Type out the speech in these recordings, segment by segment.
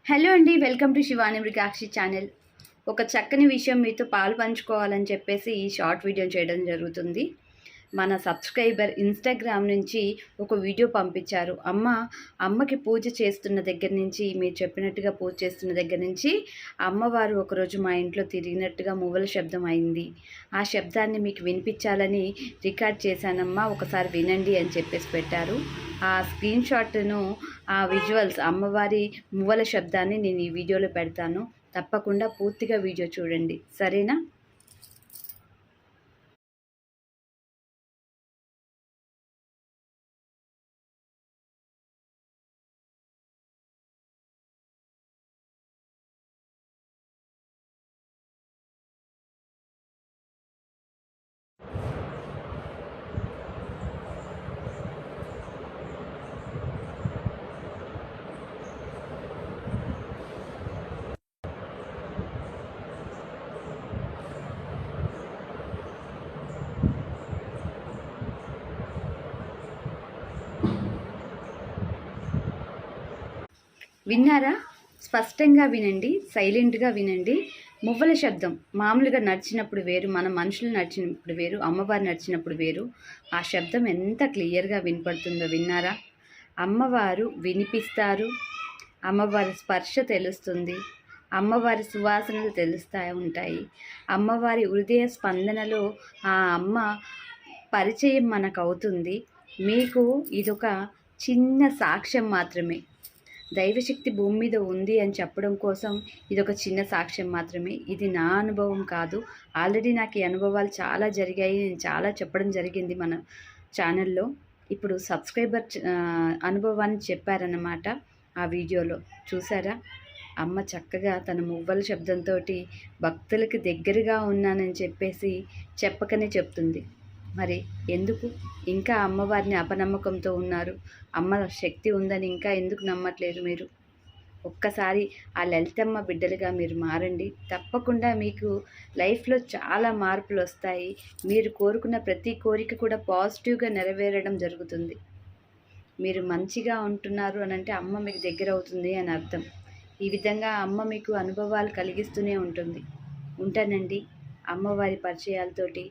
Hello అండి, welcome to Shivani Mrugakshi channel. ఒక చక్కని విషయం మీతో పాలు పంచుకోవాలని చెప్పేసి ఈ షార్ట్ వీడియో చేయడం జరుగుతుంది. మన సబ్స్క్రైబర్ ఇన్స్టాగ్రామ్ నుంచి ఒక వీడియో పంపించారు. అమ్మకి పూజ చేస్తున్న దగ్గర నుంచి, మీరు చెప్పినట్టుగా పూజ చేస్తున్న దగ్గర నుంచి అమ్మవారు ఒకరోజు మా ఇంట్లో తిరిగినట్టుగా మువ్వల శబ్దం అయింది. ఆ శబ్దాన్ని మీకు వినిపించాలని రికార్డ్ చేశానమ్మా, ఒకసారి వినండి అని చెప్పేసి పెట్టారు. ఆ స్క్రీన్ షాట్ను, ఆ విజువల్స్, అమ్మవారి మువ్వల శబ్దాన్ని నేను ఈ వీడియోలో పెడతాను. తప్పకుండా పూర్తిగా వీడియో చూడండి, సరేనా? విన్నారా? స్పష్టంగా వినండి, సైలెంట్గా వినండి. మువ్వల శబ్దం మామూలుగా నడిచినప్పుడు వేరు, మన మనుషులు నడిచినప్పుడు వేరు, అమ్మవారు నడిచినప్పుడు వేరు. ఆ శబ్దం ఎంత క్లియర్గా వినపడుతుందో విన్నారా? అమ్మవారు వినిపిస్తారు, అమ్మవారి స్పర్శ తెలుస్తుంది, అమ్మవారి సువాసనలు తెలుస్తూ ఉంటాయి. అమ్మవారి హృదయ స్పందనలో ఆ అమ్మ పరిచయం మనకు అవుతుంది. మీకు ఇదొక చిన్న సాక్ష్యం మాత్రమే. దైవశక్తి భూమి మీద ఉంది అని చెప్పడం కోసం ఇదొక చిన్న సాక్ష్యం మాత్రమే. ఇది నా అనుభవం కాదు. ఆల్రెడీ నాకు ఈ అనుభవాలు చాలా జరిగాయి, నేను చాలా చెప్పడం జరిగింది మన ఛానల్లో. ఇప్పుడు సబ్స్క్రైబర్ అనుభవాన్ని చెప్పారన్నమాట ఆ వీడియోలో. చూసారా? అమ్మ చక్కగా తన మువ్వల శబ్దంతో భక్తులకి దగ్గరగా ఉన్నానని చెప్పేసి చెప్పకనే చెప్తుంది. మరి ఎందుకు ఇంకా అమ్మవారిని అపనమ్మకంతో ఉన్నారు? అమ్మ శక్తి ఉందని ఇంకా ఎందుకు నమ్మట్లేదు మీరు? ఒక్కసారి ఆ లలితమ్మ బిడ్డలుగా మీరు మారండి. తప్పకుండా మీకు లైఫ్లో చాలా మార్పులు వస్తాయి. మీరు కోరుకున్న ప్రతి కోరిక కూడా పాజిటివ్గా నెరవేరడం జరుగుతుంది. మీరు మంచిగా ఉంటున్నారు అని అంటే అమ్మ మీకు దగ్గర అవుతుంది అని అర్థం. ఈ విధంగా అమ్మ మీకు అనుభవాలు కలిగిస్తూనే ఉంటుంది. ఉంటానండి. అమ్మవారి పరిచయాలతోటి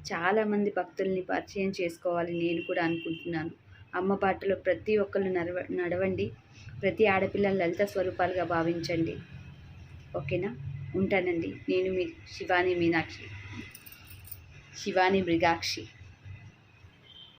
చాలామంది భక్తుల్ని పరిచయం చేసుకోవాలి నేను కూడా అనుకుంటున్నాను. అమ్మ బాటలో ప్రతి ఒక్కరు నడవండి. ప్రతి ఆడపిల్లని లలిత స్వరూపాలుగా భావించండి. ఓకేనా? ఉంటానండి. నేను మీ శివాని మృగాక్షి.